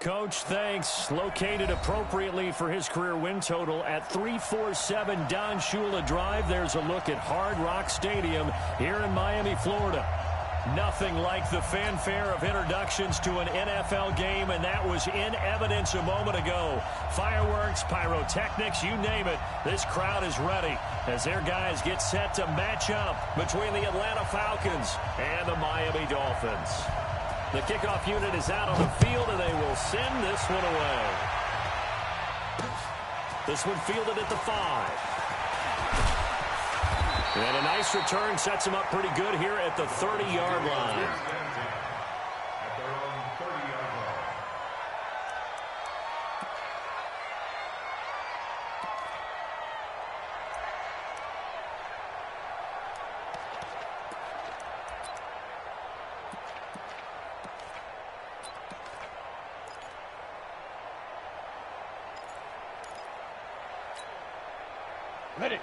Coach. Thanks. Located appropriately for his career win total at 347 Don Shula Drive. There's a look at Hard Rock Stadium here in Miami, Florida. Nothing like the fanfare of introductions to an NFL game, and that was in evidence a moment ago. Fireworks, pyrotechnics, you name it. This crowd is ready as their guys get set to match up between the Atlanta Falcons and the Miami Dolphins. The kickoff unit is out on the field, and they will send this one away. This one fielded at the 5. And a nice return sets him up pretty good here at the 30-yard line.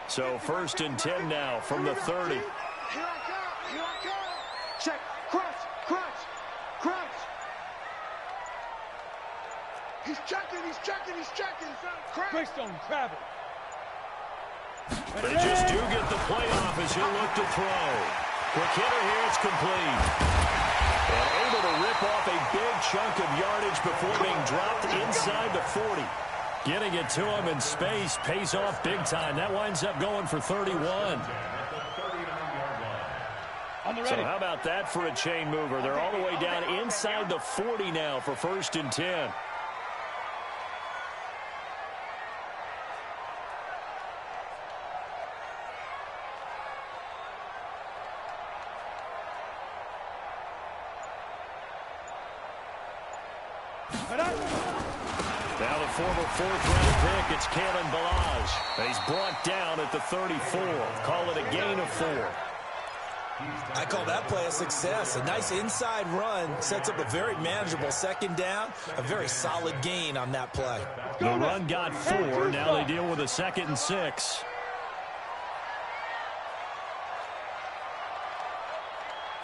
So 1st and 10 now from the 30. Here I come. Check. Crunch. He's checking. Greystone, grab it. They just do get the play off as he'll look to throw. Quick hitter here, it's complete. And able to rip off a big chunk of yardage before being dropped inside the 40. Getting it to him in space pays off big time. That winds up going for 31. So how about that for a chain mover? They're all the way down inside the 40 now for 1st and 10. Now the former 4th-round pick, it's Kalen Ballage. He's brought down at the 34. Call it a gain of 4. I call that play a success. A nice inside run sets up a very manageable 2nd down. A very solid gain on that play. The run got 4. Now they deal with a 2nd and 6.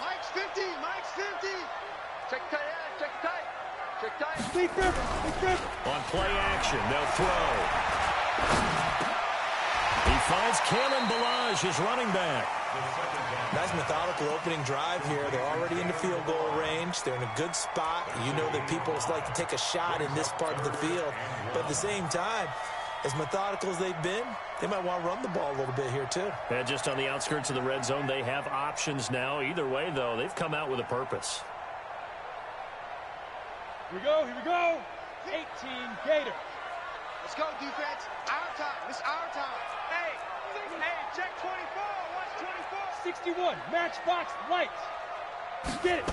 Mike's 50. Check tight. On play action, they'll throw. He finds Kalen Ballage, his running back. Nice methodical opening drive here. They're already in the field goal range. They're in a good spot. You know that people like to take a shot in this part of the field. But at the same time, as methodical as they've been, they might want to run the ball a little bit here too. And just on the outskirts of the red zone, they have options now. Either way, though, they've come out with a purpose. Here we go. 18 Gators. Let's go, defense. Our time. It's our time. Hey, check 24. Watch 24. 61, matchbox lights. Get it.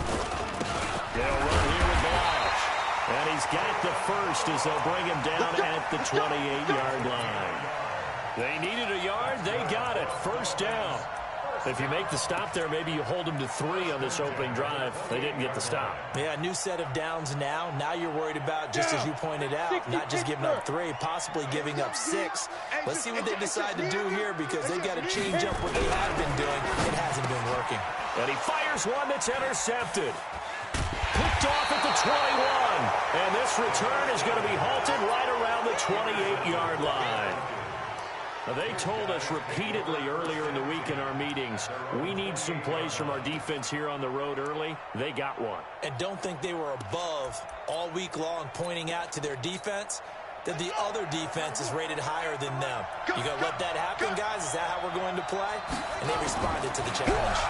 They'll run here with Ballage. And he's got the first as they'll bring him down at the 28-yard line. They needed a yard. They got it. 1st down. If you make the stop there, maybe you hold them to 3 on this opening drive. They didn't get the stop. Yeah, new set of downs now. Now you're worried about, just as you pointed out, not just giving up 3, possibly giving up 6. Let's see what they decide to do here because they've got to change up what they have been doing. It hasn't been working. And he fires one that's intercepted. Picked off at the 21. And this return is going to be halted right around the 28-yard line. Now, they told us repeatedly earlier in the week in our meetings, we need some plays from our defense here on the road early. They got one. And don't think they were above all week long pointing out to their defense that the other defense is rated higher than them. You got to let that happen, guys? Is that how we're going to play? And they responded to the challenge.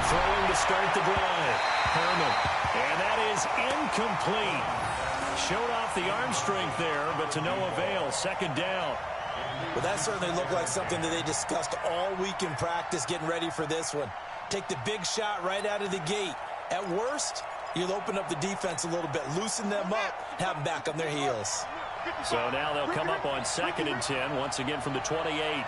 Throwing to start the drive. Herman. And that is incomplete. Showed off the arm strength there, but to no avail. 2nd down. Well, that certainly looked like something that they discussed all week in practice getting ready for this one. Take the big shot right out of the gate. At worst, you'll open up the defense a little bit, loosen them up, have them back on their heels. So now they'll come up on 2nd and 10, once again from the 28. They'll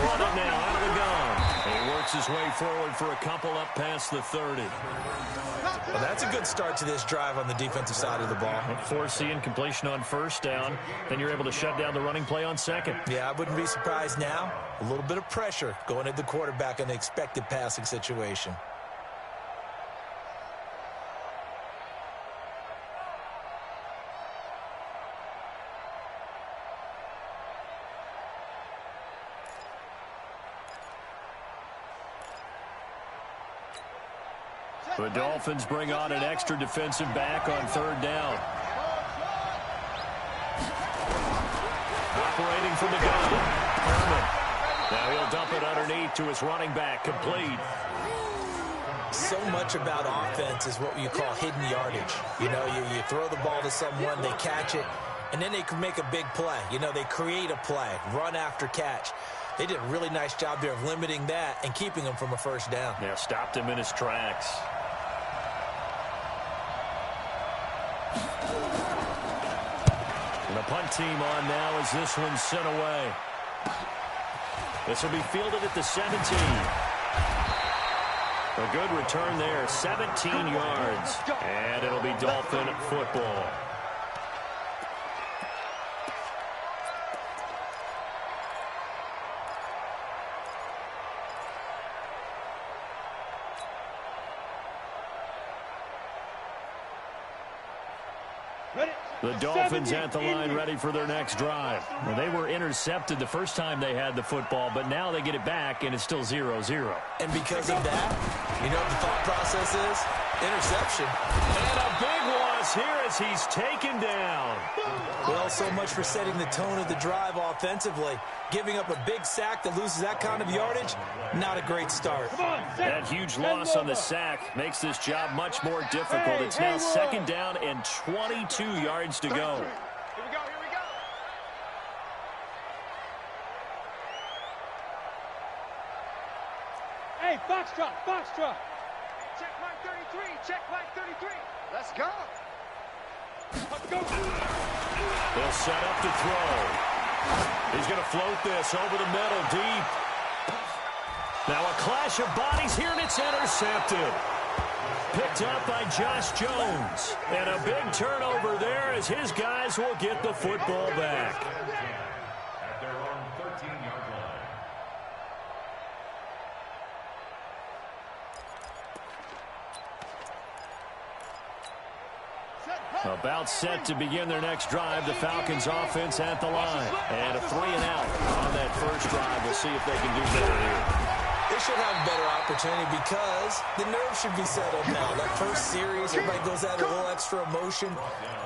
run it now out of the gun. They work works his way forward for a couple up past the 30. Well, that's a good start to this drive on the defensive side of the ball. Foreseeing completion on first down. Then you're able to shut down the running play on second. Yeah, I wouldn't be surprised now. A little bit of pressure going at the quarterback in the expected passing situation. The Dolphins bring on an extra defensive back on third down. Operating from the gun. Herman. Now he'll dump it underneath to his running back. Complete. So much about offense is what you call hidden yardage. You know, you throw the ball to someone, they catch it, and then they can make a big play. You know, they create a play, run after catch. They did a really nice job there of limiting that and keeping him from a first down. Yeah, stopped him in his tracks. And the punt team on now as this one's sent away. This will be fielded at the 17. A good return there, 17 yards. And it'll be Dolphin football. The Dolphins at the line ready for their next drive. Well, they were intercepted the first time they had the football, but now they get it back, and it's still 0-0. And because of that, you know what the thought process is? Interception. And a big loss here as he's taken down. Well, so much for setting the tone of the drive offensively. Giving up a big sack that loses that kind of yardage, not a great start. That huge loss on the sack makes this job much more difficult. It's now second down and 22 yards to go. Here we go, here we go. Hey, foxtrot, foxtrot. Check mark 33, check mark 33. Let's go. Let's go. They'll set up to throw. He's going to float this over the middle deep. Now a clash of bodies here, and it's intercepted. Picked up by Josh Jones. And a big turnover there as his guys will get the football back. At their own 13-yard line. About set to begin their next drive. The Falcons offense at the line. And a 3-and-out on that first drive. We'll see if they can do better here. They should have a better opportunity because the nerves should be settled now. That first series, everybody goes out a little extra emotion.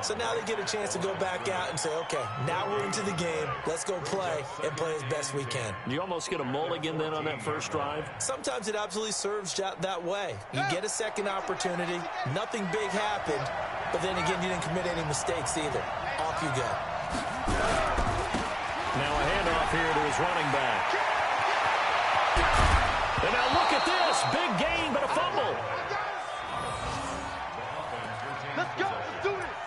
So now they get a chance to go back out and say, okay, now we're into the game. Let's go play and play as best we can. You almost get a mulligan then on that first drive? Sometimes it absolutely serves that way. You get a second opportunity. Nothing big happened. But then again, you didn't commit any mistakes either. Off you go. Now a handoff here to his running back. And now look at this. Big gain, but a fumble. Let's go. Let's do this.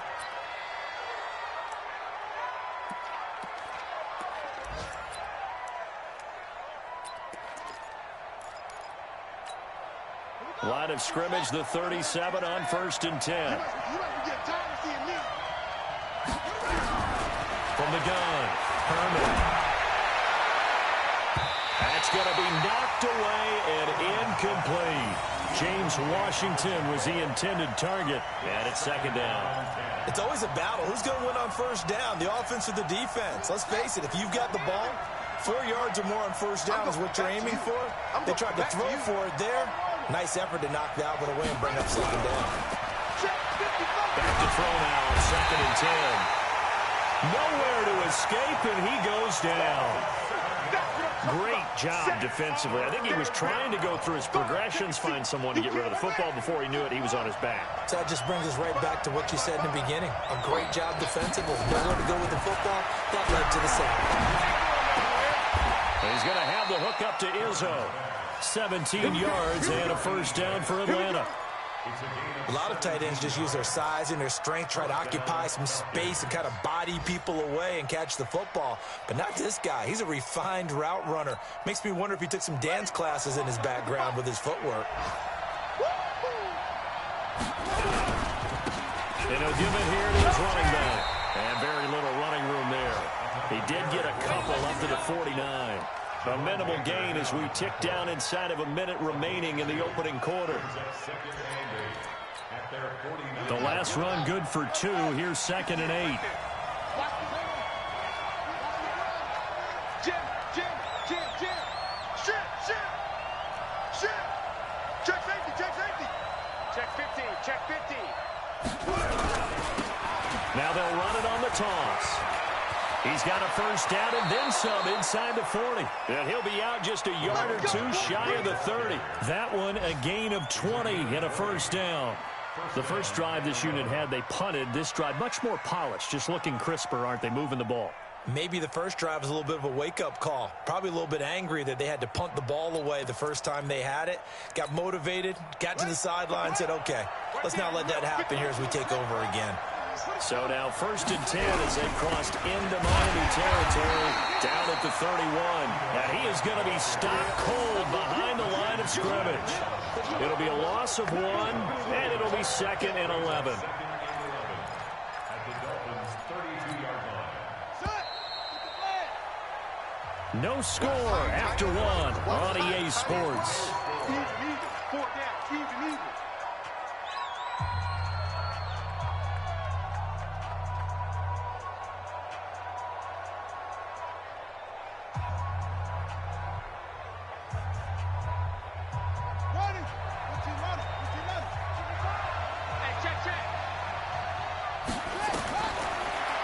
Line of scrimmage, the 37 on 1st and 10. From the gun, Herman. That's going to be knocked away and incomplete. James Washington was the intended target, and it's second down. It's always a battle. Who's going to win on first down, the offense or the defense? Let's face it, if you've got the ball, 4 yards or more on first down is what you're aiming for. They tried to throw for it there. Nice effort to knock the Albert away and bring up second down. Back to throw now on 2nd and 10. Nowhere to escape, and he goes down. Great job defensively. I think he was trying to go through his progressions, find someone to get rid of the football. Before he knew it, he was on his back. So that just brings us right back to what you said in the beginning. A great job defensively. Nowhere to go with the football. That led to the sack. He's going to have the hook up to Izzo. 17 yards and a first down for Atlanta. A lot of tight ends just use their size and their strength, try to occupy some space and kind of body people away and catch the football. But not this guy. He's a refined route runner. Makes me wonder if he took some dance classes in his background with his footwork. And he'll give it here to his running back. And very little running room there. He did get a couple up to the 49. A minimal gain as we tick down inside of a minute remaining in the opening quarter. The last run good for 2. Here's 2nd and 8. Jim. Shit. Check safety. Check 15. Now they'll run it on the toss. He's got a first down and then some inside the 40. And he'll be out just a yard or 2 shy of the 30. That one a gain of 20 and a first down. The first drive this unit had, they punted. This drive much more polished, just looking crisper, aren't they, moving the ball? Maybe the first drive was a little bit of a wake-up call. Probably a little bit angry that they had to punt the ball away the first time they had it. Got motivated, got to the sideline, said, okay, let's not let that happen here as we take over again. So now 1st and 10 as they crossed into Miami territory down at the 31. And he is going to be stopped cold behind the line of scrimmage. It'll be a loss of 1, and it'll be 2nd and 11. No score after 1 on EA Sports.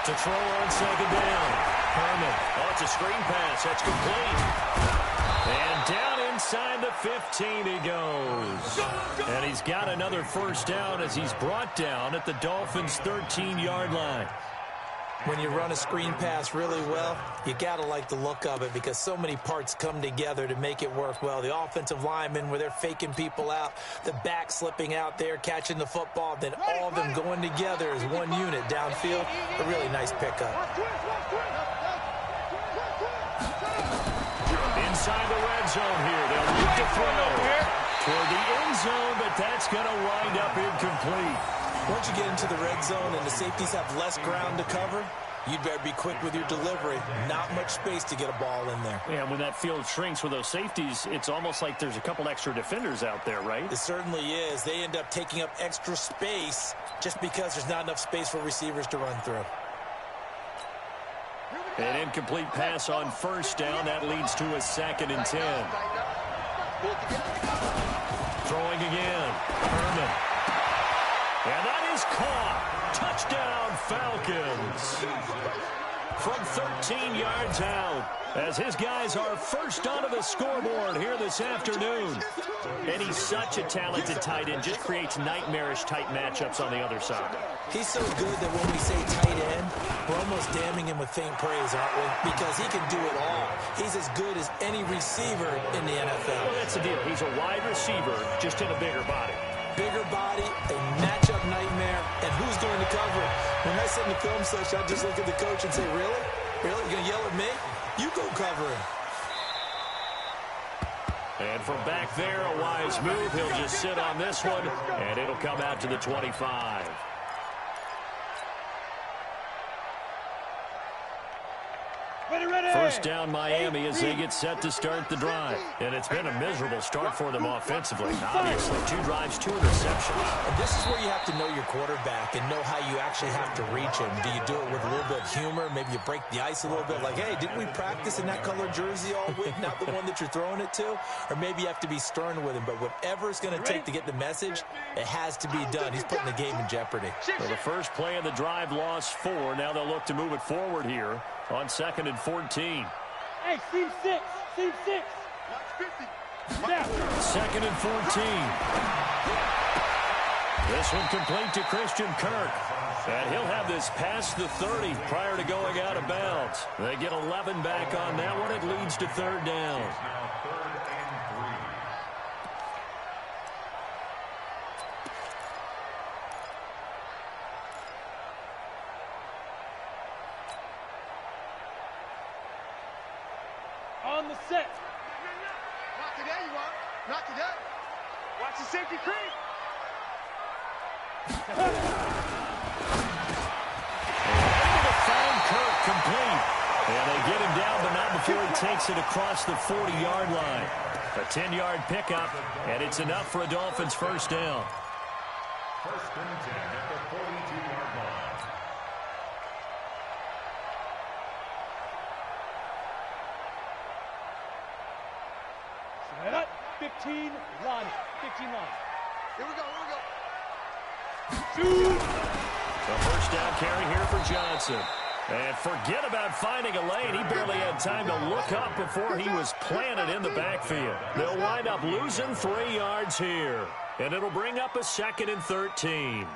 To throw on 2nd down. Herman. Oh, it's a screen pass. That's complete. And down inside the 15 he goes. And he's got another first down as he's brought down at the Dolphins' 13-yard line. When you run a screen pass really well, you got to like the look of it because so many parts come together to make it work well. The offensive linemen where they're faking people out, the back slipping out there, catching the football, then all of them going together as one unit downfield. A really nice pickup. Inside the red zone here. They'll look to throw toward the end zone, but that's going to wind up incomplete. Once you get into the red zone and the safeties have less ground to cover, you'd better be quick with your delivery. Not much space to get a ball in there. Yeah, when that field shrinks with those safeties, it's almost like there's a couple extra defenders out there, right? It certainly is. They end up taking up extra space just because there's not enough space for receivers to run through. An incomplete pass on first down. That leads to a 2nd and 10. Throwing again. Herman. And that is caught. Touchdown, Falcons. From 13 yards out, as his guys are first onto the scoreboard here this afternoon. And he's such a talented tight end, just creates nightmarish-type matchups on the other side. He's so good that when we say tight end, we're almost damning him with faint praise, aren't we? Because he can do it all. He's as good as any receiver in the NFL. Well, that's the deal. He's a wide receiver, just in a bigger body. Bigger body, a matchup nightmare, and who's going to cover it? When I sit in the film session, I just look at the coach and say, really? Really? You going to yell at me? You go cover him. And from back there, a wise move. He'll just sit on this one, and it'll come out to the 25. First down Miami as they get set to start the drive. And it's been a miserable start for them offensively. Obviously, 2 drives, 2 interceptions. And this is where you have to know your quarterback and know how you actually have to reach him. Do you do it with a little bit of humor? Maybe you break the ice a little bit like, hey, didn't we practice in that color jersey all week, not the one that you're throwing it to? Or maybe you have to be stern with him. But whatever it's going to take to get the message, it has to be done. He's putting the game in jeopardy. Well, the first play of the drive lost 4. Now they'll look to move it forward here on 2nd and 14. Hey, seam 6. Seam 6. Yeah. 2nd and 14. This one complete to Christian Kirk. And he'll have this past the 30 prior to going out of bounds. They get 11 back on that one. It leads to 3rd down. on the set. Not today, you won't. Not today. Watch the safety creep. Find Kirk complete. And they get him down, but not before he takes it across the 40-yard line. A 10-yard pickup, and it's enough for a Dolphins first down. First and 10 at the 42-yard line. Set up. 15 line. 15 line. Here we go. Shoot. A first down carry here for Johnson. And forget about finding a lane. He barely had time to look up before he was planted in the backfield. They'll wind up losing 3 yards here. And it'll bring up a 2nd and 13.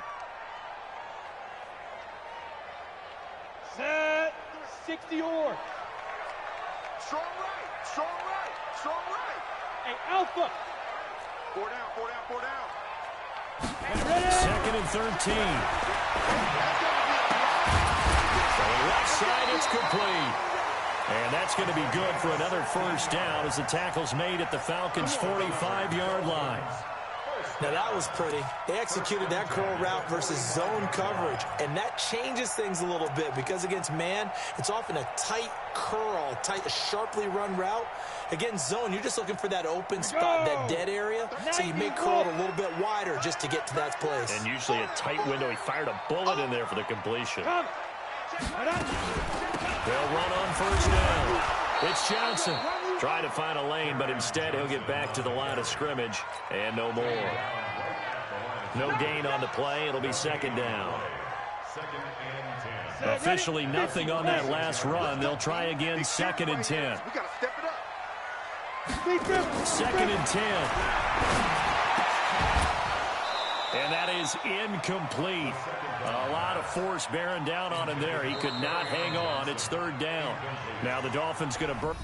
Set. 60 or. Strong right. Strong right. Strong right. Hey, Alpha. 4 down. 4 down. 4 down. And ready. 2nd and 13. So left side, it's complete. And that's going to be good for another first down as the tackle's made at the Falcons' 45-yard line. Now that was pretty. They executed that curl route versus zone coverage, and that changes things a little bit because against man, it's often a tight curl, tight, sharply run route. Against zone, you're just looking for that open spot, that dead area, so you make curl a little bit wider just to get to that place. And usually a tight window. He fired a bullet in there for the completion. They'll run on first down. It's Johnson trying to find a lane, but instead he'll get back to the line of scrimmage and no more. No gain on the play. It'll be 2nd down. Officially nothing on that last run. They'll try again 2nd and 10. We got to step it up. 2nd and 10. And that is incomplete. A lot of force bearing down on him there. He could not hang on. It's 3rd down. Now the Dolphins going to burn.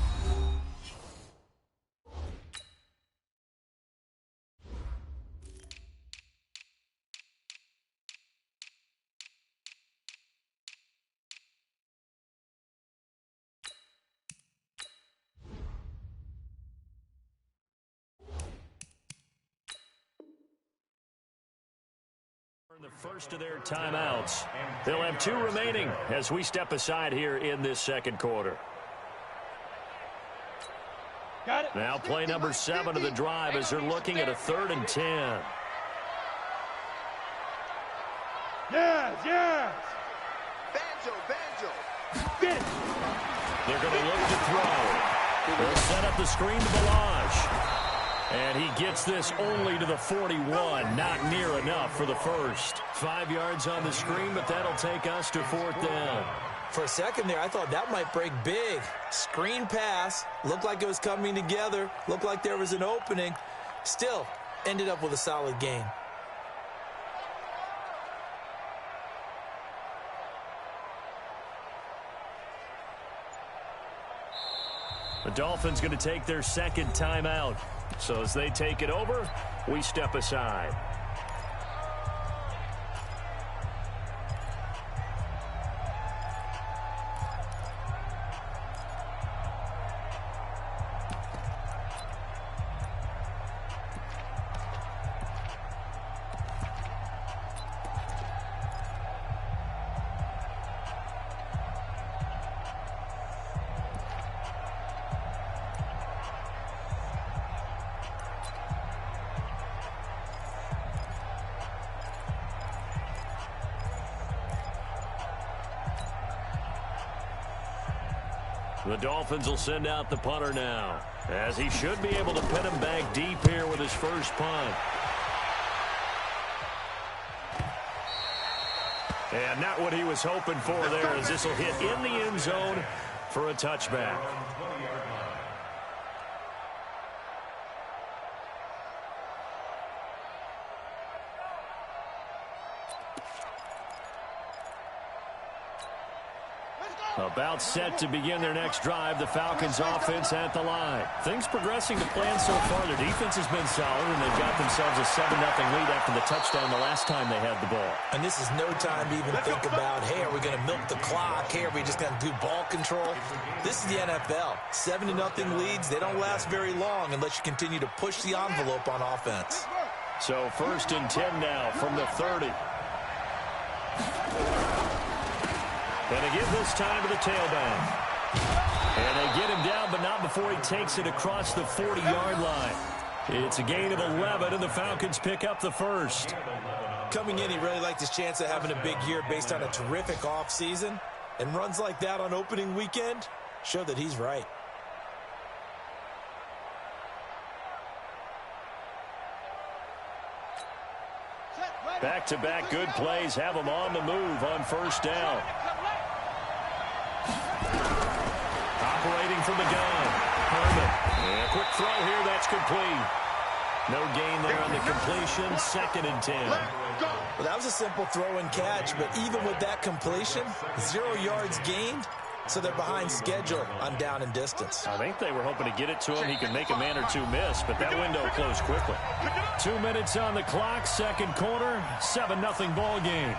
The first of their timeouts. They'll have 2 remaining as we step aside here in this 2nd quarter. Got it. Now play number 7 of the drive as they're looking at a 3rd and 10. Yes. Banjo. Get it. They're going to look to throw. They'll set up the screen to Balazs. And he gets this only to the 41. Not near enough for the first. 5 yards on the screen, but that'll take us to 4th down. For a second there, I thought that might break big. Screen pass. Looked like it was coming together. Looked like there was an opening. Still, ended up with a solid gain. The Dolphins going to take their 2nd timeout. So as they take it over, we step aside. The Dolphins will send out the punter now, as he should be able to pin him back deep here with his first punt. And not what he was hoping for there, as this will hit in the end zone for a touchback. About set to begin their next drive, the Falcons offense at the line. Things progressing to plan so far. Their defense has been solid, and they've got themselves a 7-0 lead after the touchdown the last time they had the ball. And this is no time to even think about, hey, are we going to milk the clock? Hey, are we just going to do ball control? This is the NFL. 7-0 leads, they don't last very long unless you continue to push the envelope on offense. So 1st and 10 now from the 30. And again this time to the tailback. And they get him down, but not before he takes it across the 40-yard line. It's a gain of 11, and the Falcons pick up the first. Coming in, he really liked his chance of having a big year based on a terrific offseason. And runs like that on opening weekend show that he's right. Back-to-back good plays have them on the move on 1st down. Operating from the gun. Herman. And a quick throw here. That's complete. No gain there on the completion. 2nd and 10. Well, that was a simple throw and catch, but even with that completion, 0 yards gained, so they're behind schedule on down and distance. I think they were hoping to get it to him. He could make a man or two miss, but that window closed quickly. 2 minutes on the clock, 2nd quarter, 7-0 ball game.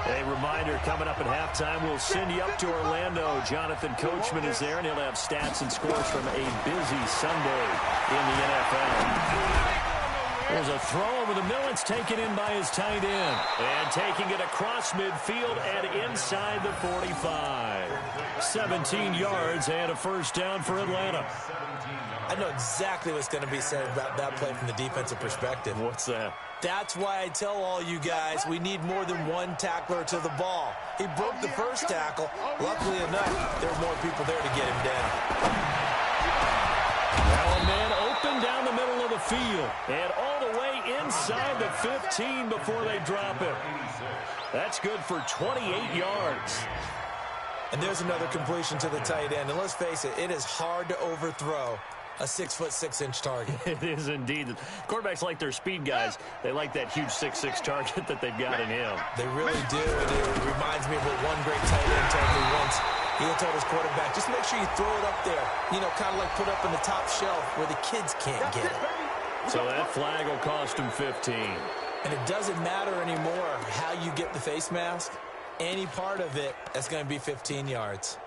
A reminder, coming up at halftime, we'll send you up to Orlando. Jonathan Coachman is there, and he'll have stats and scores from a busy Sunday in the NFL. There's a throw over the middle. It's taken in by his tight end. And taking it across midfield and inside the 45. 17 yards and a 1st down for Atlanta. I know exactly what's going to be said about that play from the defensive perspective. What's that? That's why I tell all you guys we need more than one tackler to the ball. He broke the first tackle. Luckily enough, there were more people there to get him down. Now a man open down the middle of the field and all the way inside the 15 before they drop him. That's good for 28 yards. And there's another completion to the tight end. And let's face it, it is hard to overthrow a 6'6" target. It is indeed. Quarterbacks like their speed guys. They like that huge 6'6" target that they've got in him. They really do. And it reminds me of what one great tight end told me once. He had told his quarterback, just make sure you throw it up there. You know, kind of like put up in the top shelf where the kids can't get it. So that flag will cost him 15. And it doesn't matter anymore how you get the face mask. Any part of it, that's going to be 15 yards.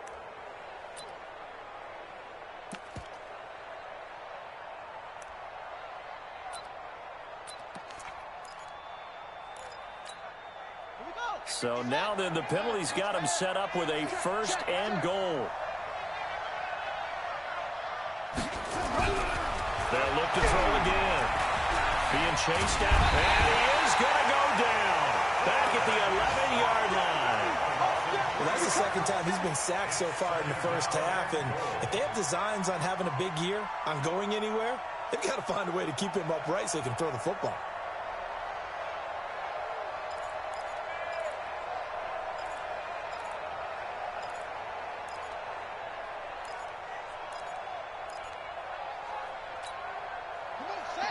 So now then the penalty's got him set up with a 1st and goal. They'll look to throw again. Being chased out, and he is going to go down. Back at the 11-yard line. Well, that's the 2nd time he's been sacked so far in the 1st half, and if they have designs on having a big year, on going anywhere, they've got to find a way to keep him upright so he can throw the football.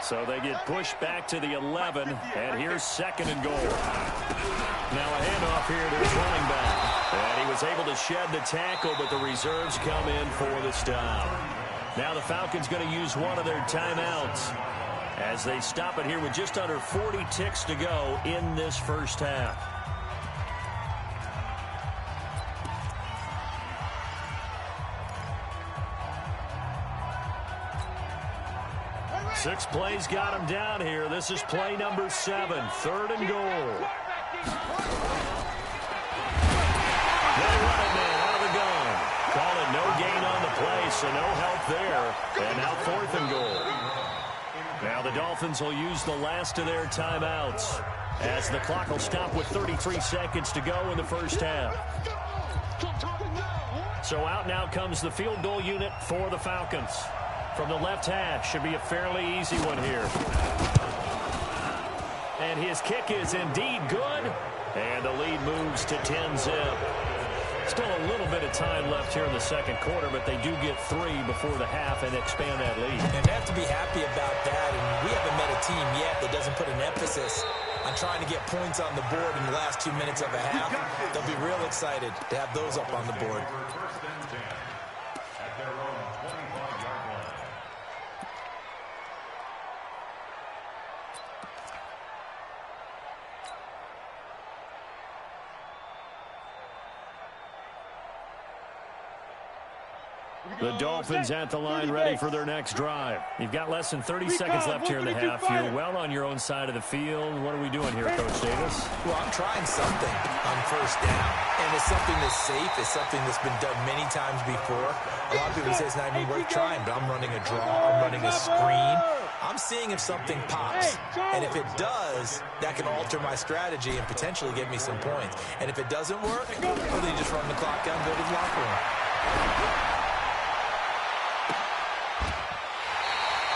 So they get pushed back to the 11, and here's 2nd and goal. Now a handoff here to his running back. And he was able to shed the tackle, but the reserves come in for the stop. Now the Falcons going to use one of their timeouts as they stop it here with just under 40 ticks to go in this 1st half. Six plays got him down here. This is play number 7, 3rd and goal. They run it man out of the gun. Call it no gain on the play, so no help there. And now 4th and goal. Now the Dolphins will use the last of their timeouts as the clock will stop with 33 seconds to go in the 1st half. So out now comes the field goal unit for the Falcons. From the left hash, should be a fairly easy one here. And his kick is indeed good. And the lead moves to 10-zip. Still a little bit of time left here in the 2nd quarter, but they do get 3 before the half and expand that lead. And they have to be happy about that. And we haven't met a team yet that doesn't put an emphasis on trying to get points on the board in the last 2 minutes of a half. They'll be real excited to have those up on the board. First and 10 at their own 25-yard line. The Dolphins at the line ready for their next drive. You've got less than 30 seconds left here in the half. You're well on your own side of the field. What are we doing here, Coach Davis? Well, I'm trying something on first down, and it's something that's safe. It's something that's been done many times before. A lot of people say it's not even worth trying, but I'm running a draw. I'm running a screen. I'm seeing if something pops, and if it does, that can alter my strategy and potentially get me some points. And if it doesn't work, well, then you just run the clock down and go to the locker room.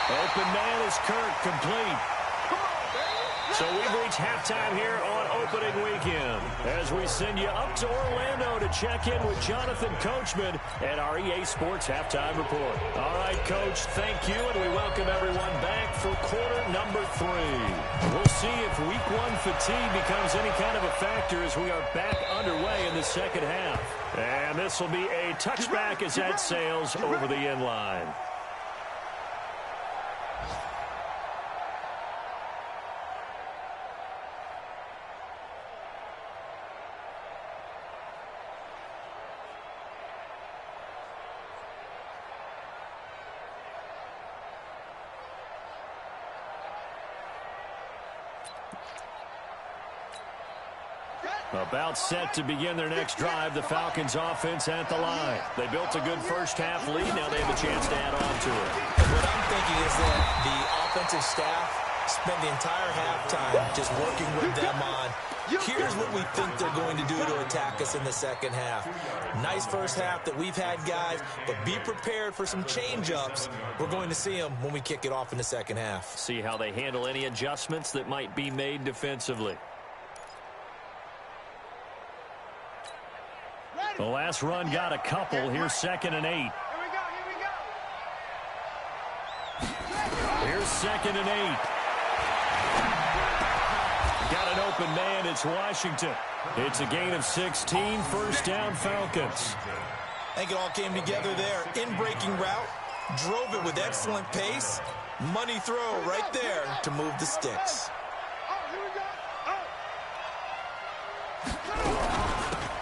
Open man is Kirk, complete. So we've reached halftime here on opening weekend as we send you up to Orlando to check in with Jonathan Coachman at our EA Sports Halftime Report. All right, Coach, thank you, and we welcome everyone back for quarter number 3. We'll see if week 1 fatigue becomes any kind of a factor as we are back underway in the second half. And this will be a touchback as that sails over the end line. About set to begin their next drive, the Falcons offense at the line. They built a good first half lead. Now they have a chance to add on to it. What I'm thinking is that the offensive staff spent the entire halftime just working with them on, here's what we think they're going to do to attack us in the second half. Nice first half that we've had, guys, but be prepared for some change-ups. We're going to see them when we kick it off in the second half. See how they handle any adjustments that might be made defensively. The last run got a couple. Here's 2nd and 8. Here we go. Here's 2nd and 8. Got an open man. It's Washington. It's a gain of 16. First down, Falcons. I think it all came together there. In-breaking route. Drove it with excellent pace. Money throw right there to move the sticks.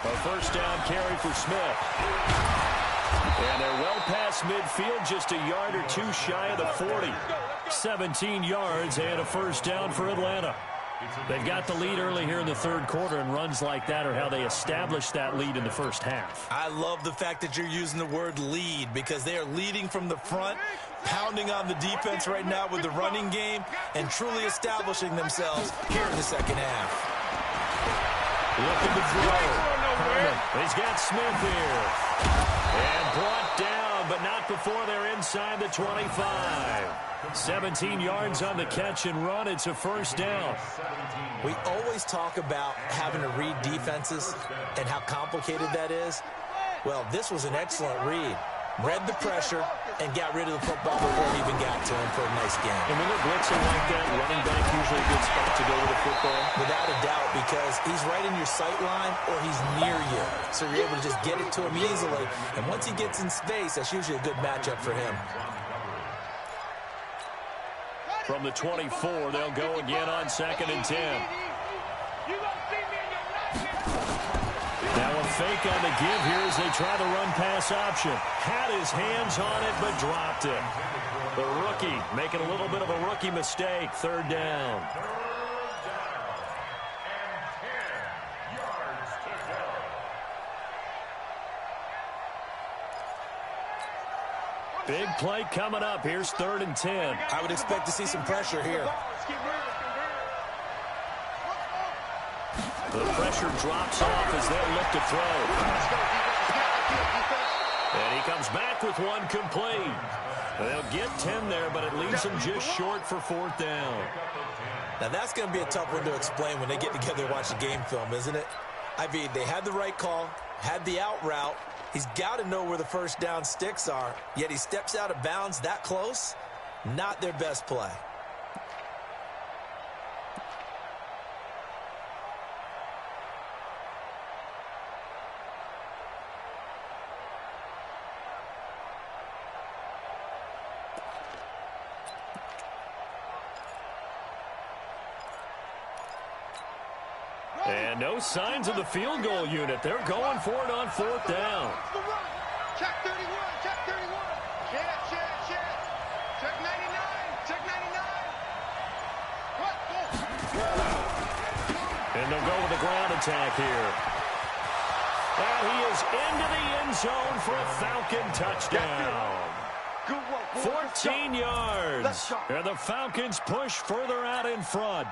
A first down carry for Smith. And they're well past midfield, just a yard or two shy of the 40. 17 yards and a first down for Atlanta. They've got the lead early here in the third quarter, and runs like that are how they establish that lead in the first half. I love the fact that you're using the word lead because they are leading from the front, pounding on the defense right now with the running game, and truly establishing themselves here in the second half. Looking to throw. Herman. He's got Smith here. And brought down, but not before they're inside the 25. 17 yards on the catch and run. It's a first down. We always talk about having to read defenses and how complicated that is. Well, this was an excellent read. Read the pressure and got rid of the football before it even got to him for a nice game. And when they're blitzing like that, running back usually a good spot to go with the football. Without a doubt, because he's right in your sight line or he's near you. So you're able to just get it to him easily. And once he gets in space, that's usually a good matchup for him. From the 24, they'll go again on 2nd and 10. Now a fake on the give here as they try the run-pass option. Had his hands on it, but dropped it. The rookie making a little bit of a rookie mistake. Third down. Big play coming up. Here's 3rd and 10. I would expect to see some pressure here. The pressure drops off as they look to throw. And he comes back with one complete. They'll get 10 there, but it leaves them just short for 4th down. Now that's going to be a tough one to explain when they get together and watch the game film, isn't it? I mean, they had the right call, had the out route. He's got to know where the first down sticks are, yet he steps out of bounds that close. Not their best play. And no signs of the field goal unit. They're going for it on 4th down. Check 31, check 31. Check. Check 99, check 99. What? And they'll go with the ground attack here. And he is into the end zone for a Falcon touchdown. 14 yards. And the Falcons push further out in front.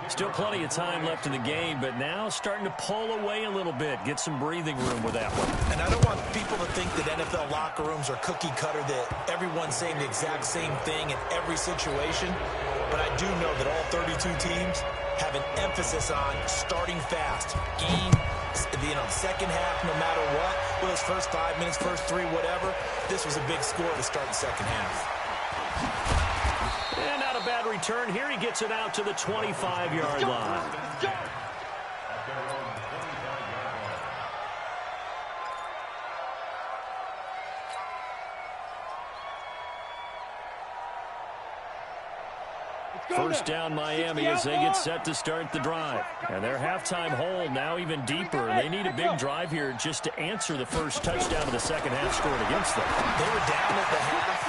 Still plenty of time left in the game, but now starting to pull away a little bit. Get some breathing room with that one. And I don't want people to think that NFL locker rooms are cookie cutter, that everyone's saying the exact same thing in every situation. But I do know that all 32 teams have an emphasis on starting fast. Game, second half, no matter what. Well, those first 5 minutes, first 3, whatever. This was a big score to start the second half. And not a bad return. Here he gets it out to the 25-yard line. First down Miami as they get set to start the drive. And their halftime hole now even deeper. They need a big drive here just to answer the first touchdown of the second half scored against them. They were down at the half.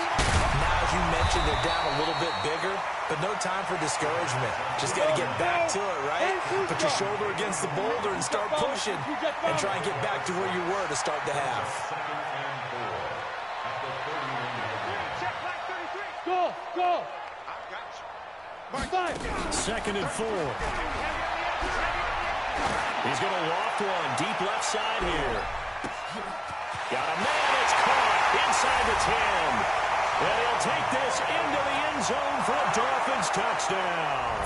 Now, as you mentioned, they're down a little bit bigger, but no time for discouragement. Just got to get back to it, right? Put your shoulder against the boulder and start pushing and try and get back to where you were to start the half. Go. 2nd and 4. He's going to loft one deep left side here. Got a man. It's caught inside the 10. And he'll take this into the end zone for a Dolphins touchdown.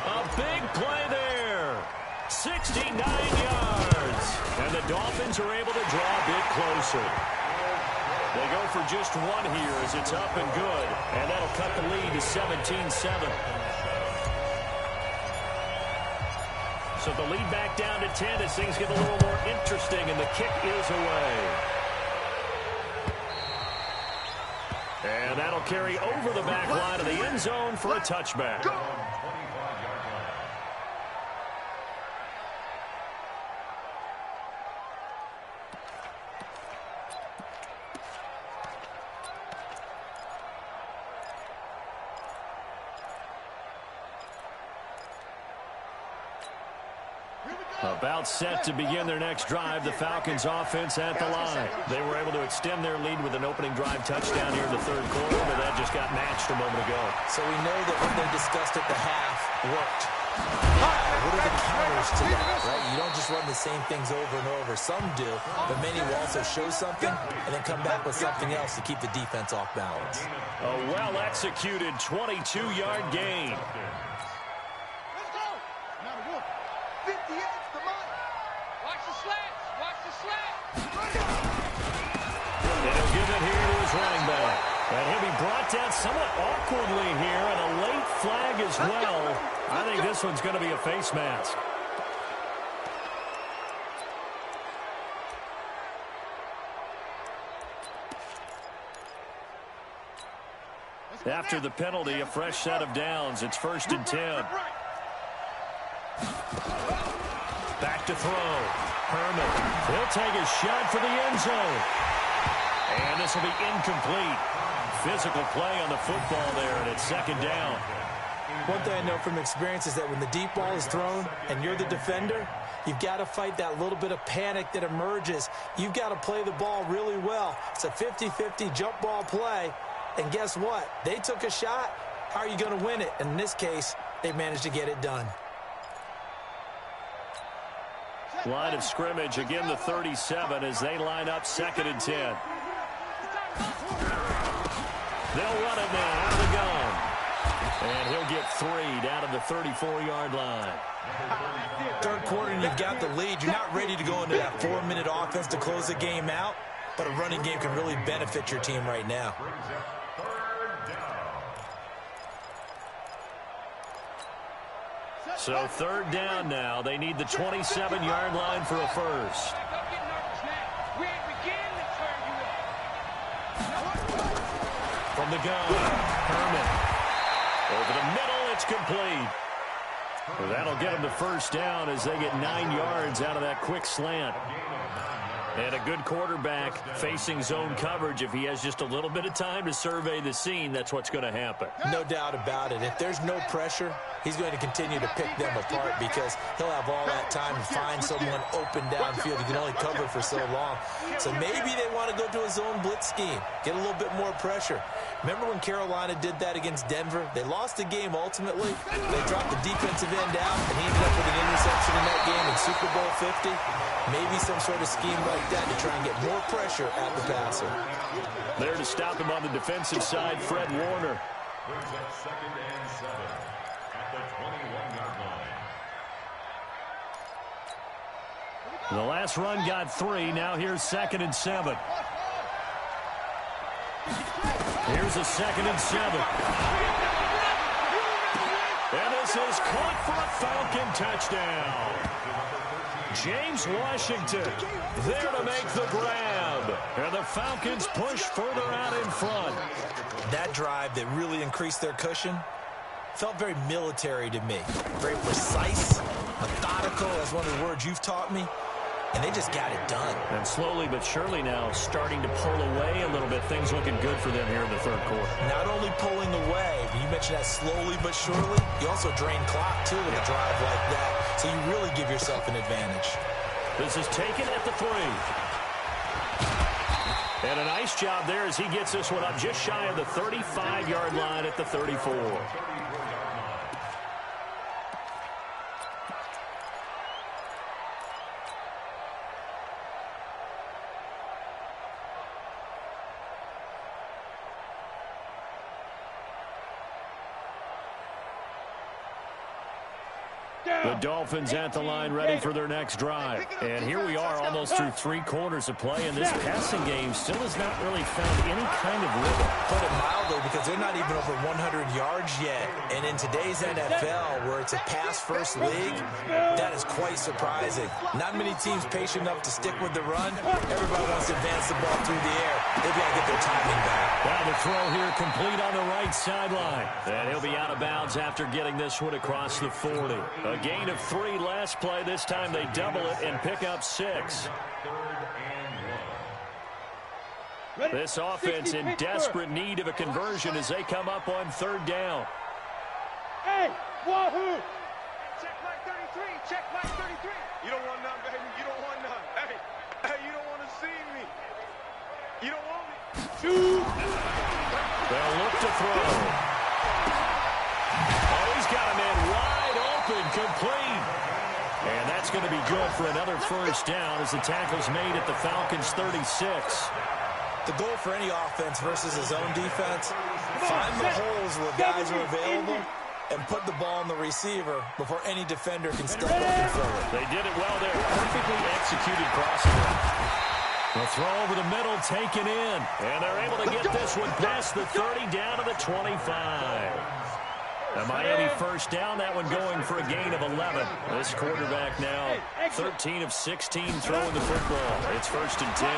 A big play there. 69 yards. And the Dolphins are able to draw a bit closer. They go for just one here as it's up and good. And that'll cut the lead to 17-7. So the lead back down to 10 as things get a little more interesting, and the kick is away. And that'll carry over the back line of the end zone for a touchback. About set to begin their next drive, the Falcons offense at the line. They were able to extend their lead with an opening drive touchdown here in the third quarter, but that just got matched a moment ago. So we know that what they discussed at the half worked. What are the counters to that, right? You don't just run the same things over and over. Some do, but many will also show something and then come back with something else to keep the defense off balance. A well-executed 22-yard gain. Let's go. Now look. 58. Watch the slats. And he'll give it here to his running back. And he'll be brought down somewhat awkwardly here, and a late flag as well. I think this one's going to be a face mask. After the penalty, a fresh set of downs. It's 1st and 10. Back to throw. Herman. He'll take a shot for the end zone. And this will be incomplete. Physical play on the football there, and it's 2nd down. One thing I know from experience is that when the deep ball is thrown and you're the defender, you've got to fight that little bit of panic that emerges. You've got to play the ball really well. It's a 50-50 jump ball play. And guess what? They took a shot. How are you going to win it? And in this case, they managed to get it done. Line of scrimmage, again the 37 as they line up 2nd and 10. They'll run it now out of the gun. And he'll get 3 down to the 34-yard line. Third quarter and you've got the lead. You're not ready to go into that 4-minute offense to close the game out, but a running game can really benefit your team right now. So 3rd down now. They need the 27-yard line for a first. From the gun, Herman. Over the middle, it's complete. Well, that'll get them the first down as they get 9 yards out of that quick slant. And a good quarterback facing zone coverage. If he has just a little bit of time to survey the scene, that's what's going to happen. No doubt about it. If there's no pressure, he's going to continue to pick them apart because he'll have all that time to find someone open downfield. He can only cover for so long. So maybe they want to go to a zone blitz scheme, get a little bit more pressure. Remember when Carolina did that against Denver? They lost the game ultimately. They dropped the defensive end out, and he ended up with an interception in that game in Super Bowl 50. Maybe some sort of scheme like that to try and get more pressure at the passer. There to stop him on the defensive side, Fred Warner. Brings up 2nd and 7 at the 21-yard line. The last run got 3. Now here's 2nd and 7. Here's a 2nd and 7. And this is caught for a Falcon touchdown. James Washington there to make the grab. And the Falcons push further out in front. That drive that really increased their cushion felt very military to me. Very precise, methodical, that's one of the words you've taught me. And they just got it done. And slowly but surely now starting to pull away a little bit. Things looking good for them here in the third quarter. Not only pulling away, but you mentioned that slowly but surely. You also drain clock, too, with a drive like that. So you really give yourself an advantage. This is taken at the 3. And a nice job there as he gets this one up just shy of the 35-yard line at the 34. The Dolphins at the line ready for their next drive. And here we are almost through 3 quarters of play, and this passing game still has not really found any kind of rhythm. Put it mildly, because they're not even over 100 yards yet. And in today's NFL, where it's a pass-first league, that is quite surprising. Not many teams patient enough to stick with the run. Everybody wants to advance the ball through the air. They've got to get their timing back. Now the throw here complete on the right sideline. And he'll be out of bounds after getting this one across the 40. A gain of 3 last play. This time they double it and pick up 6. This offense in desperate need of a conversion as they come up on 3rd down. Hey, wahoo! Check my 33. Check my 33. You don't want none, baby. You don't want none. Hey, you don't want to see me. You don't want me. Shoot! They'll look to throw. Oh, he's got a man wide open, complete. And that's going to be good for another first down as the tackle's made at the Falcons' 36. The goal for any offense versus his own defense, find the holes where guys are available and put the ball on the receiver before any defender can step up and fill it. They did it well there. Perfectly executed crossover. The throw over the middle taken in. And they're able to get this one past the 30 down to the 25. A Miami first down, that one going for a gain of 11. This quarterback now 13 of 16 throwing the football. It's 1st and 10.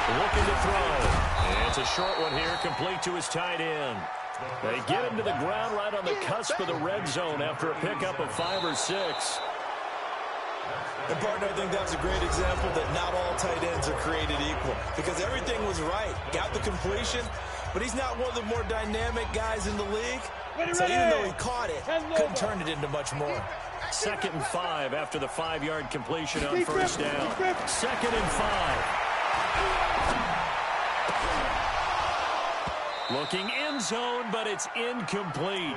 Looking to throw. And it's a short one here, complete to his tight end. They get him to the ground right on the cusp of the red zone after a pickup of 5 or 6. And, partner, I think that's a great example that not all tight ends are created equal because everything was right. Got the completion, but he's not one of the more dynamic guys in the league. So even though he caught it, couldn't turn it into much more. 2nd and 5 after the 5-yard completion on first down. 2nd and 5. Looking end zone, but it's incomplete.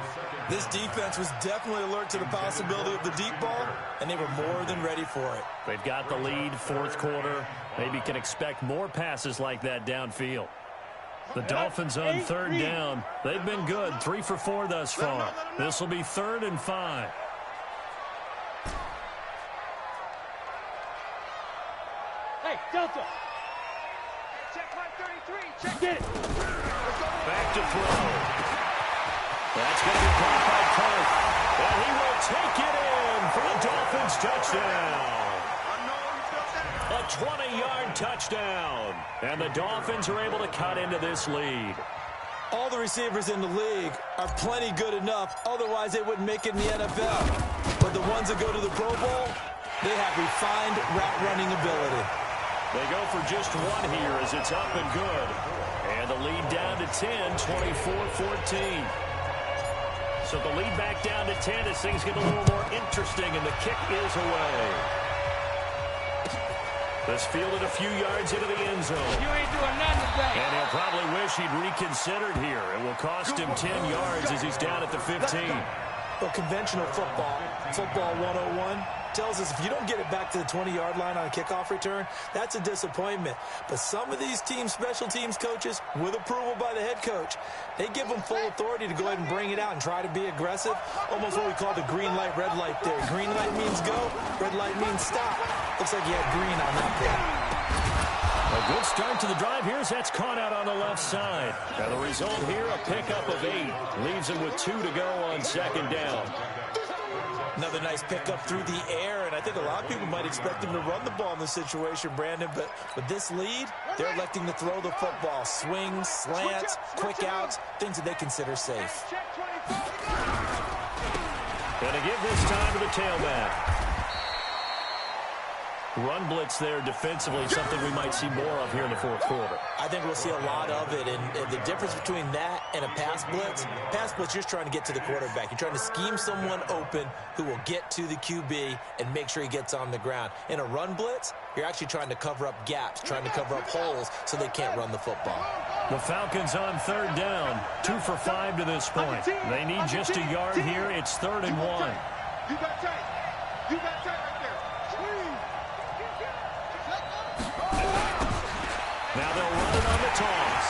This defense was definitely alert to the possibility of the deep ball, and they were more than ready for it. They've got the lead, 4th quarter. Maybe can expect more passes like that downfield. The Dolphins on 3rd down. They've been good, 3 for 4 thus far. This will be 3rd and 5. Hey, Delta! Check my 33. Check Get it! Back to throw. That's going to be caught by Kirk. And he will take it in for the Dolphins touchdown. A 20-yard touchdown. And the Dolphins are able to cut into this lead. All the receivers in the league are plenty good enough, otherwise they wouldn't make it in the NFL. But the ones that go to the Pro Bowl, they have refined route running ability. They go for just one here as it's up and good. And the lead down to 10, 24-14. So the lead back down to 10 as things get a little more interesting, and the kick is away. This fielded a few yards into the end zone. You ain't doing nothing today. And he'll probably wish he'd reconsidered here. It will cost him 10 yards as he's down at the 15. Well, conventional football 101, tells us if you don't get it back to the 20-yard line on a kickoff return, that's a disappointment. But some of these team special teams coaches, with approval by the head coach, they give them full authority to go ahead and bring it out and try to be aggressive. Almost what we call the green light, red light there. Green light means go, red light means stop. Looks like you had green on that play. A good start to the drive here as that's caught out on the left side. And the result here, a pickup of 8. Leaves him with 2 to go on second down. Another nice pickup through the air, and I think a lot of people might expect him to run the ball in this situation, Brandon, but with this lead, they're electing to throw the football. Swings, slants, quick outs, things that they consider safe. Gonna give this time to the tailback. Run blitz there defensively, something we might see more of here in the fourth quarter. I think we'll see a lot of it, and the difference between that and a pass blitz, you're just trying to get to the quarterback. You're trying to scheme someone open who will get to the QB and make sure he gets on the ground. In a run blitz, you're actually trying to cover up gaps, trying to cover up holes so they can't run the football. The Falcons on third down, 2 for 5 to this point. They need just a yard here. It's 3rd and 1. You got tight. You got tight right there. Now they'll run it on the toss.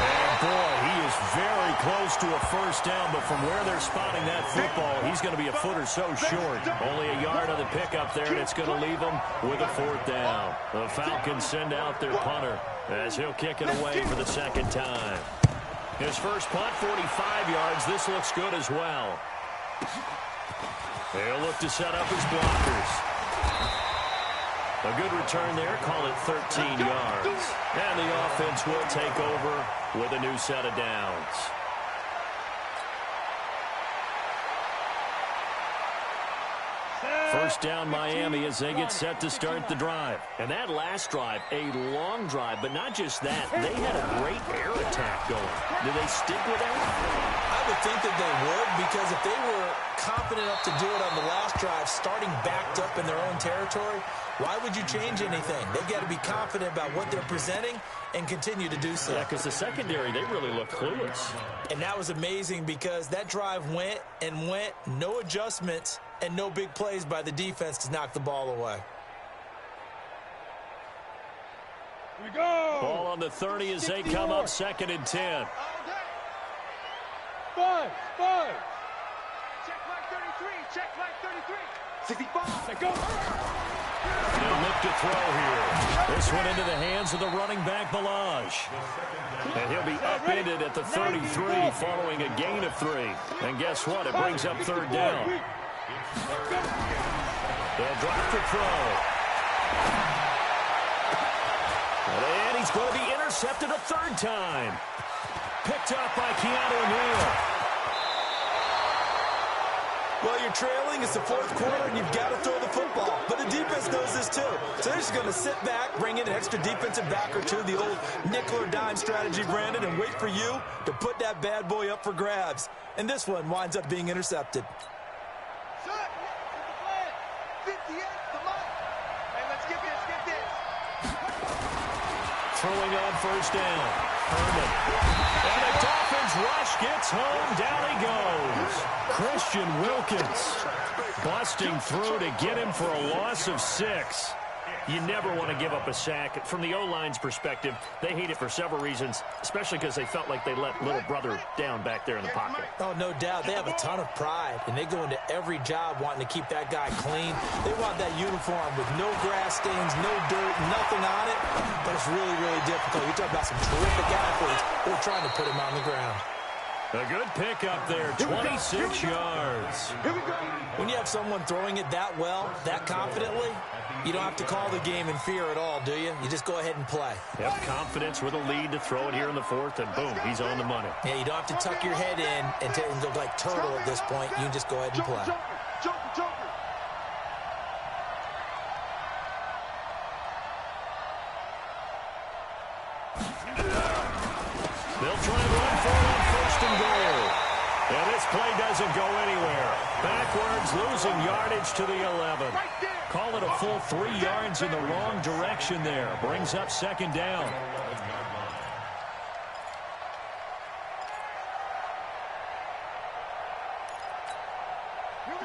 And boy, he is very close to a first down, but from where they're spotting that football, he's going to be a foot or so short. Only a yard on the pickup there, and it's going to leave him with a 4th down. The Falcons send out their punter as he'll kick it away for the second time. His first punt, 45 yards. This looks good as well. They'll look to set up his blockers. A good return there, call it 13 yards. And the offense will take over with a new set of downs. First down Miami as they get set to start the drive. And that last drive, a long drive, but not just that. They had a great air attack going. Do they stick with that? I would think that they would, because if they were confident enough to do it on the last drive, starting backed up in their own territory, why would you change anything? They've got to be confident about what they're presenting and continue to do so. Yeah, because the secondary, they really look clueless. And that was amazing because that drive went and went, no adjustments, and no big plays by the defense to knock the ball away. Here we go. Ball on the 30 as they come up 2nd and 10. 5. Check like 33. Check like 33. 65. Let go. They'll look to throw here. This one into the hands of the running back, Balaj. And he'll be upended at the 33 following a gain of 3. And guess what? It brings up 3rd down. They'll drop the throw. And he's going to be intercepted a 3rd time. Picked up by Keanu Neal. Well, you're trailing. It's the 4th quarter, and you've got to throw the football. But the defense knows this, too. So they're just going to sit back, bring in an extra defensive back or two, the old nickel or dime strategy, Brandon, and wait for you to put that bad boy up for grabs. And this one winds up being intercepted. Shut. 58. Come on. Hey, let's get this. Throwing on 1st down. Herman. And the Dolphins rush gets home. Down he goes. Christian Wilkins busting through to get him for a loss of 6. You never want to give up a sack. From the O-line's perspective, they hate it for several reasons, especially because they felt like they let little brother down back there in the pocket. Oh, no doubt. They have a ton of pride, and they go into every job wanting to keep that guy clean. They want that uniform with no grass stains, no dirt, nothing on it. But it's really, really difficult. You're talking about some terrific athletes. They're trying to put him on the ground. A good pickup there, 26 yards. Here we go. When you have someone throwing it that well, that confidently, you don't have to call the game in fear at all, do you? You just go ahead and play. Yep, confidence with a lead to throw it here in the fourth, and boom, he's on the money. Yeah, you don't have to tuck your head in and go like turtle at this point. You can just go ahead and play. Joker. They'll try and run for it on first and goal. And this play doesn't go anywhere. Backwards, losing yardage to the 11. Call it a full 3 yards in the wrong direction there. Brings up second down.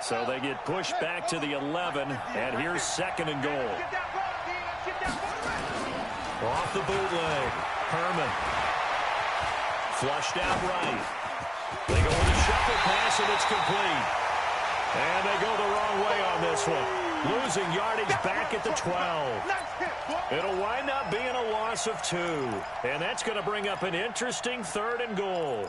So they get pushed back to the 11, and here's second and goal. Off the bootleg, Herman. Flushed out right. They go with a shuffle pass, and it's complete. And they go the wrong way on this one. Losing yardage back at the 12. It'll wind up being a loss of 2. And that's going to bring up an interesting third and goal.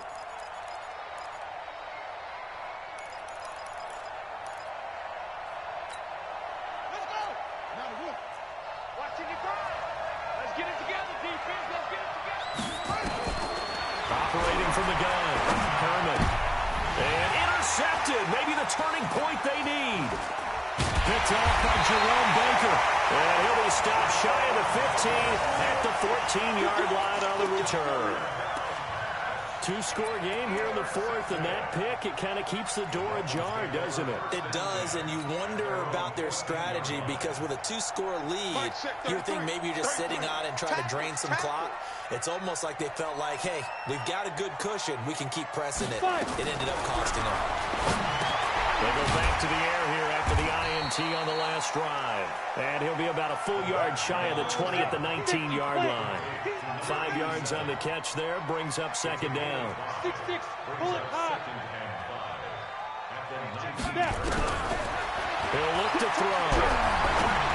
Operating from the gun, Herman. And intercepted. Maybe the turning point they need. Picked off by Jerome Baker. And he'll be stopped shy of the 15 at the 14-yard line on the return. 2-score game here in the fourth, and that pick, it kind of keeps the door ajar, doesn't it? It does, and you wonder about their strategy because with a 2-score lead, you would think maybe you're just sitting on and trying to drain some clock. It's almost like they felt like, hey, we've got a good cushion. We can keep pressing it. It ended up costing them. They go back to the air here after the INT on the last drive. And he'll be about a full yard shy of the 20 at the 19-yard line. 5 yards on the catch there, brings up second down. 6-6, pull it high. Snap. He'll look to throw.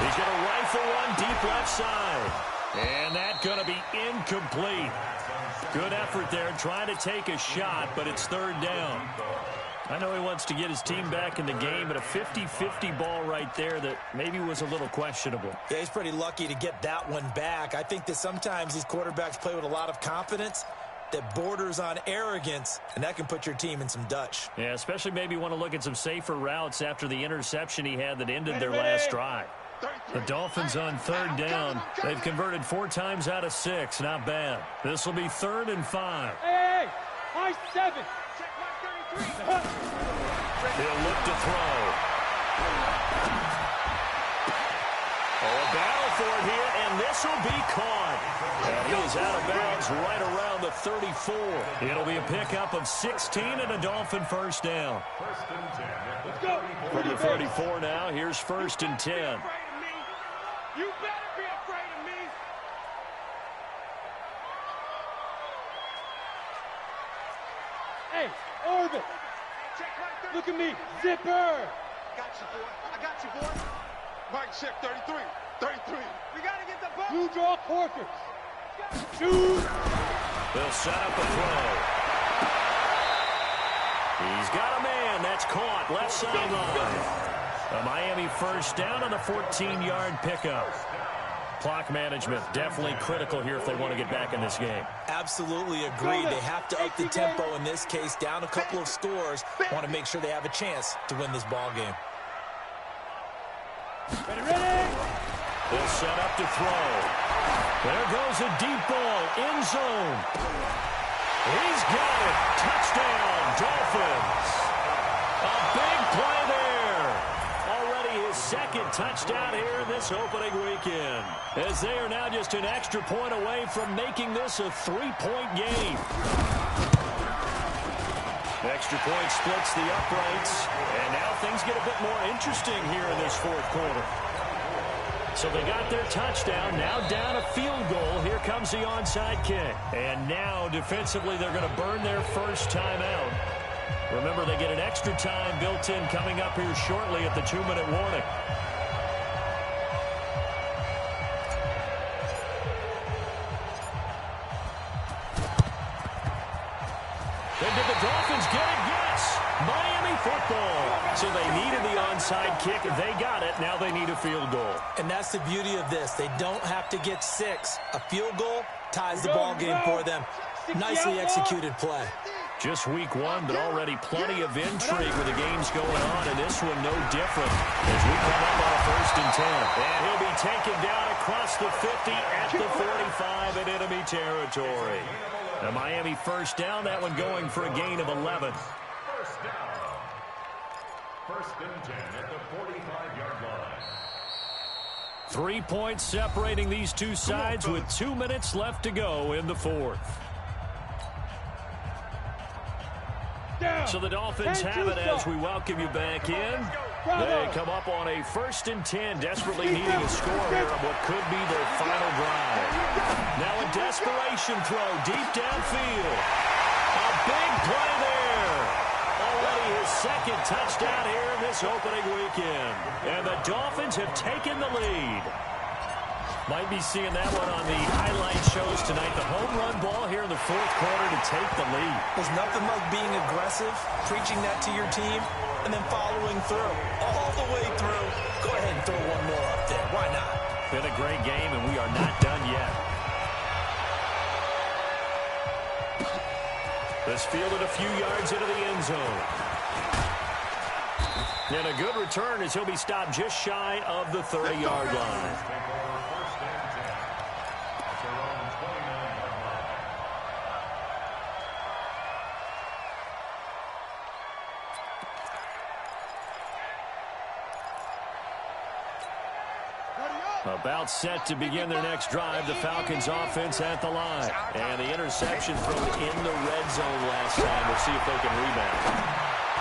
He's going to rifle one deep left side. And that's going to be incomplete. Good effort there, trying to take a shot, but it's third down. I know he wants to get his team back in the game, but a 50-50 ball right there that maybe was a little questionable. Yeah, he's pretty lucky to get that one back. I think that sometimes these quarterbacks play with a lot of confidence that borders on arrogance, and that can put your team in some Dutch. Yeah, especially maybe want to look at some safer routes after the interception he had that ended their last drive. The Dolphins on third down. They've converted 4 times out of 6. Not bad. This will be 3rd and 5. Hey, high 7. He'll look to throw. Oh, a battle for it here, and this will be caught. And he is out of bounds right around the 34. It'll be a pickup of 16 and a Dolphin first down. Let's go. From the 34 now, here's 1st and 10. You better be afraid of me. Hey, Orbit. Look at me. Zipper. Got you, boy. I got you, boy. Mike, check 33. 33. We got to get the ball. You draw Corkers. Shoot. They'll set up a throw. He's got a man. That's caught. Left sideline. A Miami first down on the 14-yard pickup. Clock management definitely critical here if they want to get back in this game. Absolutely agree. They have to up the tempo in this case, down a couple of scores. Want to make sure they have a chance to win this ball game. Ready. They'll set up to throw. There goes a deep ball, end zone. He's got it. Touchdown, Dolphins. A big play there. Already his second touchdown here in this opening weekend. As they are now just an extra point away from making this a 3-point game. Extra point splits the uprights. And now things get a bit more interesting here in this fourth quarter. So they got their touchdown, now down a field goal. Here comes the onside kick. And now defensively they're going to burn their first timeout. Remember, they get an extra time built in coming up here shortly at the 2-minute warning. The did the Dolphins get it? Yes. Miami football. So they needed the onside kick. They got it. Now they need a field goal. And that's the beauty of this. They don't have to get 6. A field goal ties the ball game for them. Nicely executed play. Just week 1, but already plenty of intrigue with the games going on, and this one no different as we come up on a 1st and 10. And he'll be taken down across the 50 at the 45 in enemy territory. The Miami first down, that one going for a gain of 11. First down. 1st and 10 at the 45-yard line. 3 points separating these two sides with 2 minutes left to go in the 4th. So the Dolphins have it as we welcome you back in. They come up on a 1st and 10, desperately needing a score here on what could be their final drive. Now a desperation throw deep downfield. A big play there. Already his 2nd touchdown here in this opening weekend. And the Dolphins have taken the lead. Might be seeing that one on the highlight shows tonight. The home run ball here in the 4th quarter to take the lead. There's nothing like being aggressive, preaching that to your team, and then following through. All the way through. Go ahead and throw one more up there. Why not? Been a great game, and we are not done yet. This fielded a few yards into the end zone. And a good return as he'll be stopped just shy of the 30-yard line. About set to begin their next drive. The Falcons offense at the line. And the interception thrown in the red zone last time. We'll see if they can rebound.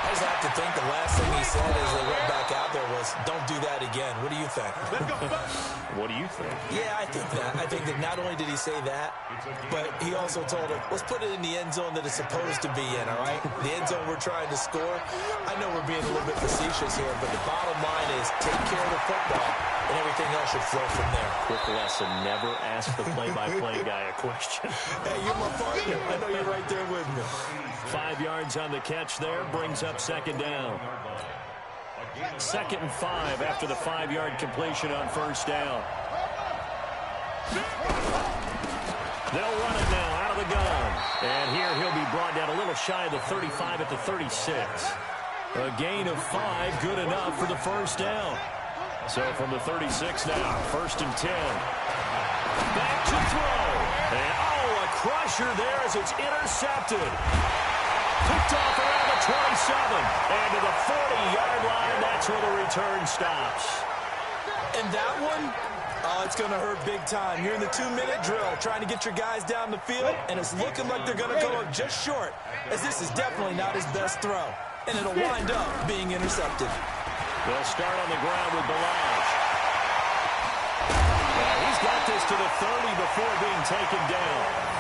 I just have to think the last thing he said as they went back out there was, don't do that again. What do you think? What do you think? Yeah, I think that. I think that not only did he say that, but he also told him, let's put it in the end zone that it's supposed to be in, all right? The end zone we're trying to score. I know we're being a little bit facetious here, but the bottom line is take care of the football, and everything else should flow from there. Quick lesson, never ask the play-by-play guy a question. Hey, you're my partner. I know you're right there with me. 5 yards on the catch there, brings up 2nd down. 2nd and 5 after the 5-yard completion on 1st down. They'll run it now out of the gun. And here he'll be brought down a little shy of the 35 at the 36. A gain of 5, good enough for the 1st down. So from the 36 now, 1st and 10. Back to throw. And a crusher there as it's intercepted. Picked off around the 27. And to the 40-yard line, that's where the return stops. And that one, it's going to hurt big time. You're in the 2-minute drill trying to get your guys down the field, and it's looking like they're going to go up just short, as this is definitely not his best throw. And it'll wind up being intercepted. They'll start on the ground with Balaj. He's got this to the 30 before being taken down.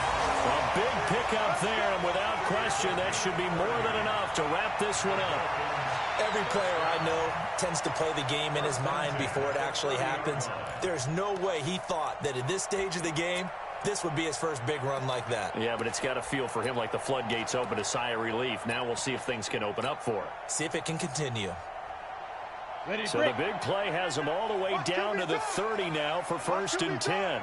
A big pickup there, and without question, that should be more than enough to wrap this one up. Every player I know tends to play the game in his mind before it actually happens. There's no way he thought that at this stage of the game, this would be his first big run like that. Yeah, but it's got to feel for him like the floodgates open, a sigh of relief. Now we'll see if things can open up for him. See if it can continue. So the big play has him all the way down to the 30 now for 1st and 10.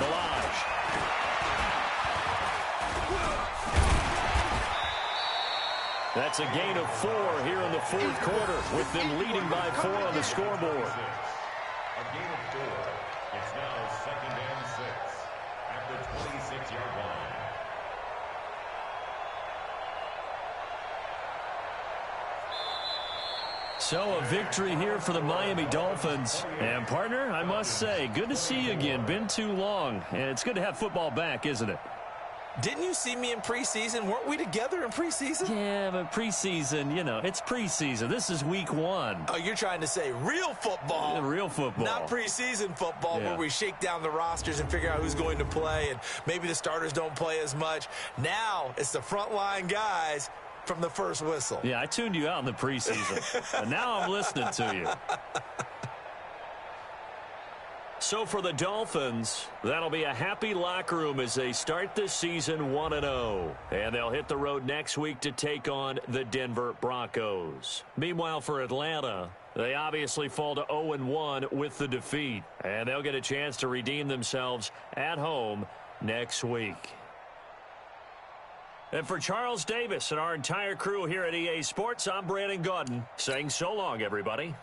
Balaj. That's a gain of 4 here in the 4th quarter, with them leading by 4 on the scoreboard. A gain of 4. It's now 2nd and 6 at the 26-yard line. So a victory here for the Miami Dolphins. And partner, I must say, good to see you again. Been too long. And it's good to have football back, isn't it? Didn't you see me in preseason? Weren't we together in preseason? Yeah, but preseason, it's preseason. This is week 1. Oh, you're trying to say real football. Real football. Not preseason football where we shake down the rosters and figure out who's going to play, and maybe the starters don't play as much. Now it's the frontline guys from the first whistle. Yeah, I tuned you out in the preseason. And now I'm listening to you. So So for the Dolphins, that'll be a happy locker room as they start this season 1-0. And they'll hit the road next week to take on the Denver Broncos. Meanwhile, for Atlanta, they obviously fall to 0-1 with the defeat. And they'll get a chance to redeem themselves at home next week. And for Charles Davis and our entire crew here at EA Sports, I'm Brandon Gaudin saying so long, everybody.